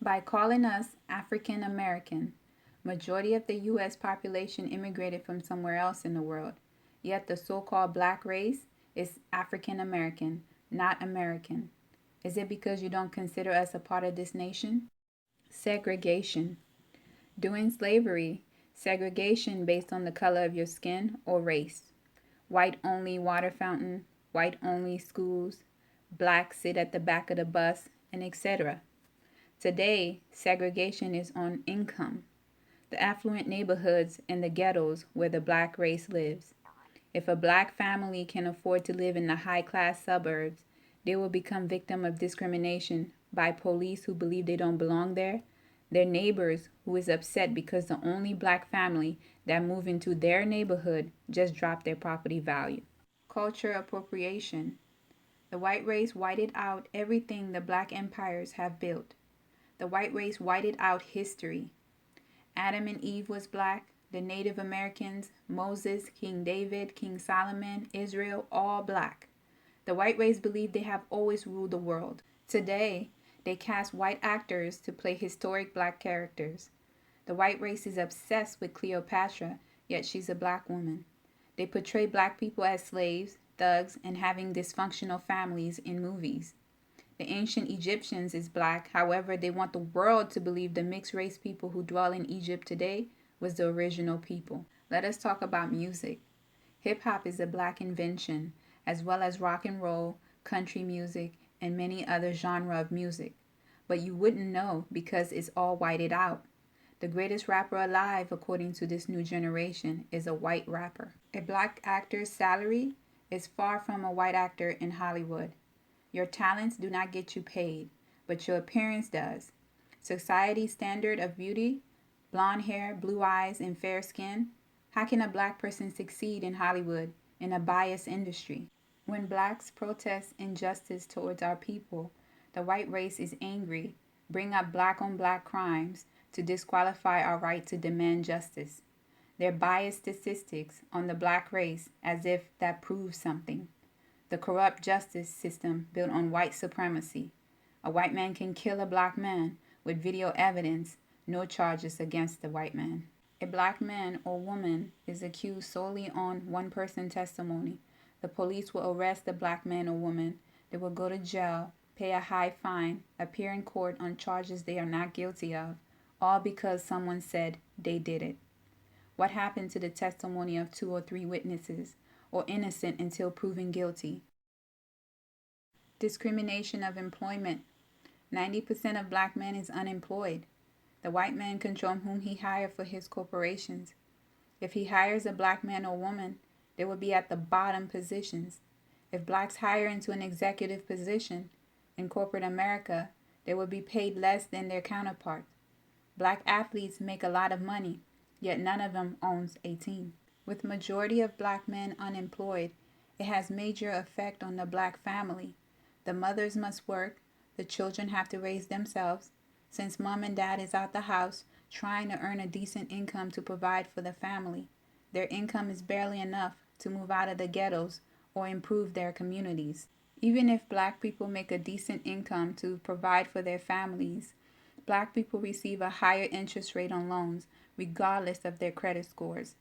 By calling us African American, majority of the U.S. population immigrated from somewhere else in the world. Yet the so-called black race is African American, not American. Is it because you don't consider us a part of this nation? Segregation. During slavery, segregation based on the color of your skin or race. White only water fountain, white only schools, black sit at the back of the bus, and etc. Today, segregation is on income. The affluent neighborhoods and the ghettos where the black race lives. If a black family can afford to live in the high-class suburbs, they will become victim of discrimination by police who believe they don't belong there, their neighbors who is upset because the only black family that moved into their neighborhood just dropped their property value. Culture appropriation. The white race whited out everything the black empires have built. The white race whited out history. Adam and Eve was black, the Native Americans, Moses, King David, King Solomon, Israel, all black. The white race believe they have always ruled the world. Today, they cast white actors to play historic black characters. The white race is obsessed with Cleopatra, yet she's a black woman. They portray black people as slaves, thugs, and having dysfunctional families in movies. The ancient Egyptians is black, however, they want the world to believe the mixed race people who dwell in Egypt today was the original people. Let us talk about music. Hip hop is a black invention, as well as rock and roll, country music, and many other genres of music. But you wouldn't know because it's all whited out. The greatest rapper alive, according to this new generation, is a white rapper. A black actor's salary is far from a white actor in Hollywood. Your talents do not get you paid, but your appearance does. Society's standard of beauty, blonde hair, blue eyes, and fair skin. How can a black person succeed in Hollywood in a biased industry? When blacks protest injustice towards our people, the white race is angry, bring up black on black crimes to disqualify our right to demand justice. Their biased statistics on the black race as if that proves something. The corrupt justice system built on white supremacy. A white man can kill a black man with video evidence, no charges against the white man. A black man or woman is accused solely on one person testimony. The police will arrest the black man or woman. They will go to jail, pay a high fine, appear in court on charges they are not guilty of, all because someone said they did it. What happened to the testimony of 2 or 3 witnesses, or innocent until proven guilty? Discrimination of employment. 90% of black men is unemployed. The white man controls whom he hires for his corporations. If he hires a black man or woman, they will be at the bottom positions. If blacks hire into an executive position in corporate America, they will be paid less than their counterparts. Black athletes make a lot of money, yet none of them owns a team. With majority of black men unemployed, it has major effect on the black family. The mothers must work, the children have to raise themselves. Since mom and dad is out the house trying to earn a decent income to provide for the family, their income is barely enough to move out of the ghettos or improve their communities. Even if black people make a decent income to provide for their families, black people receive a higher interest rate on loans regardless of their credit scores,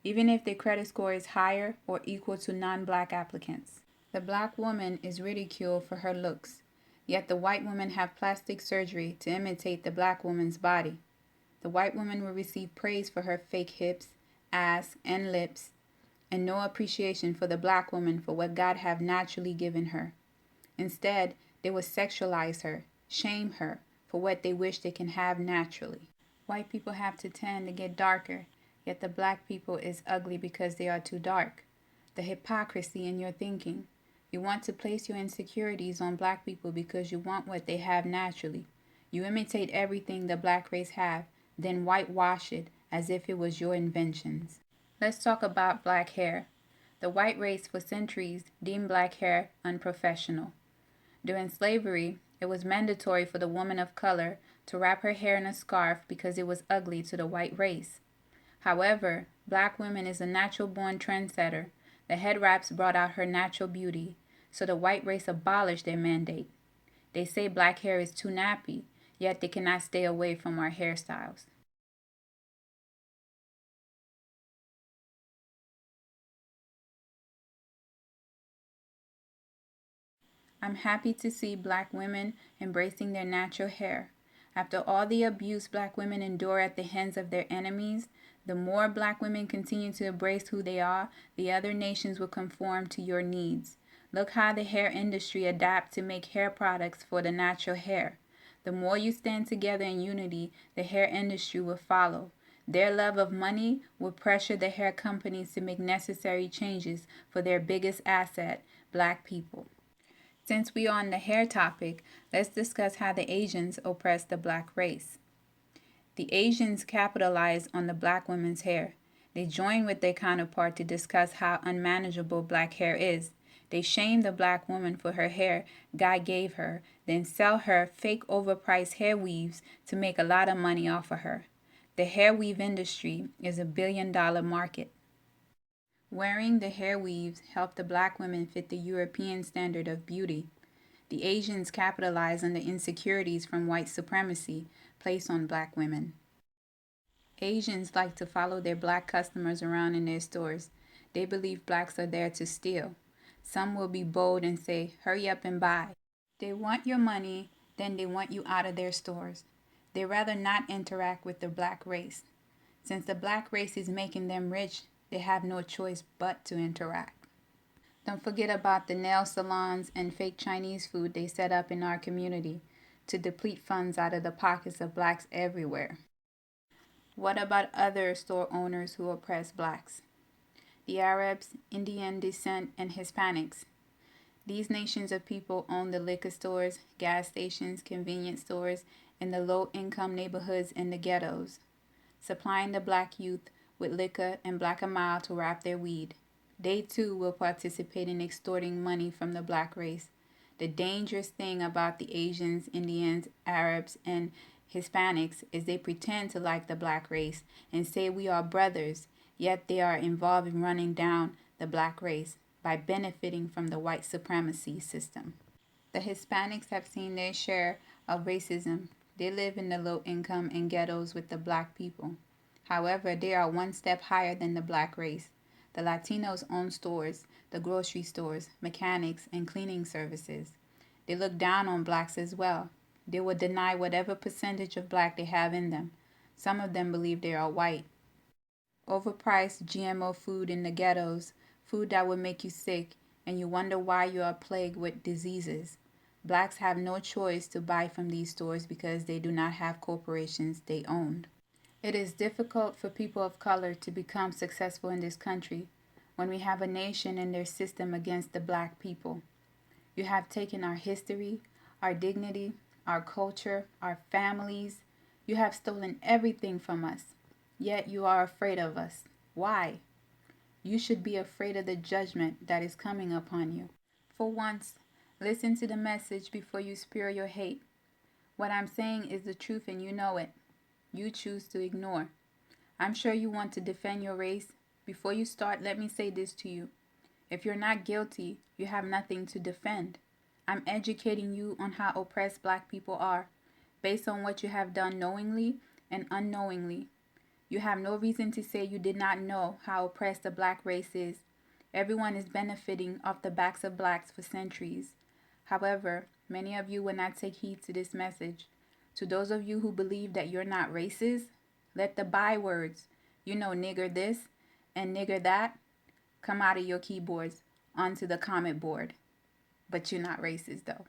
even if their credit score is higher or equal to non-black applicants. The black woman is ridiculed for her looks, yet the white woman have plastic surgery to imitate the black woman's body. The white woman will receive praise for her fake hips, ass, and lips, and no appreciation for the black woman for what God have naturally given her. Instead, they will sexualize her, shame her for what they wish they can have naturally. White people have to tend to get darker, yet the black people is ugly because they are too dark. The hypocrisy in your thinking. You want to place your insecurities on black people because you want what they have naturally. You imitate everything the black race have, then whitewash it as if it was your inventions. Let's talk about black hair. The white race for centuries deemed black hair unprofessional. During slavery, it was mandatory for the woman of color to wrap her hair in a scarf because it was ugly to the white race. However, black woman is a natural-born trendsetter. The head wraps brought out her natural beauty, so the white race abolished their mandate. They say black hair is too nappy, yet they cannot stay away from our hairstyles. I'm happy to see black women embracing their natural hair. After all the abuse black women endure at the hands of their enemies, the more black women continue to embrace who they are, the other nations will conform to your needs. Look how the hair industry adapt to make hair products for the natural hair. The more you stand together in unity, the hair industry will follow. Their love of money will pressure the hair companies to make necessary changes for their biggest asset, black people. Since we are on the hair topic, let's discuss how the Asians oppress the black race. The Asians capitalize on the black women's hair. They join with their counterpart to discuss how unmanageable black hair is. They shame the black woman for her hair God gave her, then sell her fake overpriced hair weaves to make a lot of money off of her. The hair weave industry is $1 billion market. Wearing the hair weaves helped the black women fit the European standard of beauty. The Asians capitalize on the insecurities from white supremacy placed on black women. Asians like to follow their black customers around in their stores. They believe blacks are there to steal. Some will be bold and say, hurry up and buy. They want your money, then they want you out of their stores. They rather not interact with the black race. Since the black race is making them rich, they have no choice but to interact. Don't forget about the nail salons and fake Chinese food they set up in our community to deplete funds out of the pockets of blacks everywhere. What about other store owners who oppress blacks? The Arabs, Indian descent, and Hispanics. These nations of people own the liquor stores, gas stations, convenience stores in the low-income neighborhoods and the ghettos, supplying the black youth with liquor and black a mile to wrap their weed. They too will participate in extorting money from the black race. The dangerous thing about the Asians, Indians, Arabs, and Hispanics is they pretend to like the black race and say we are brothers, yet they are involved in running down the black race by benefiting from the white supremacy system. The Hispanics have seen their share of racism. They live in the low income and ghettos with the black people. However, they are one step higher than the black race. The Latinos own stores, the grocery stores, mechanics, and cleaning services. They look down on blacks as well. They will deny whatever percentage of black they have in them. Some of them believe they are white. Overpriced GMO food in the ghettos, food that will make you sick, and you wonder why you are plagued with diseases. Blacks have no choice to buy from these stores because they do not have corporations they own. It is difficult for people of color to become successful in this country when we have a nation and their system against the black people. You have taken our history, our dignity, our culture, our families. You have stolen everything from us. Yet you are afraid of us. Why? You should be afraid of the judgment that is coming upon you. For once, listen to the message before you spew your hate. What I'm saying is the truth and you know it. You choose to ignore. I'm sure you want to defend your race. Before you start, let me say this to you. If you're not guilty, you have nothing to defend. I'm educating you on how oppressed black people are, based on what you have done knowingly and unknowingly. You have no reason to say you did not know how oppressed the black race is. Everyone is benefiting off the backs of blacks for centuries. However, many of you will not take heed to this message. To those of you who believe that you're not racist, let the bywords, nigger this and nigger that, come out of your keyboards onto the comment board. But you're not racist though.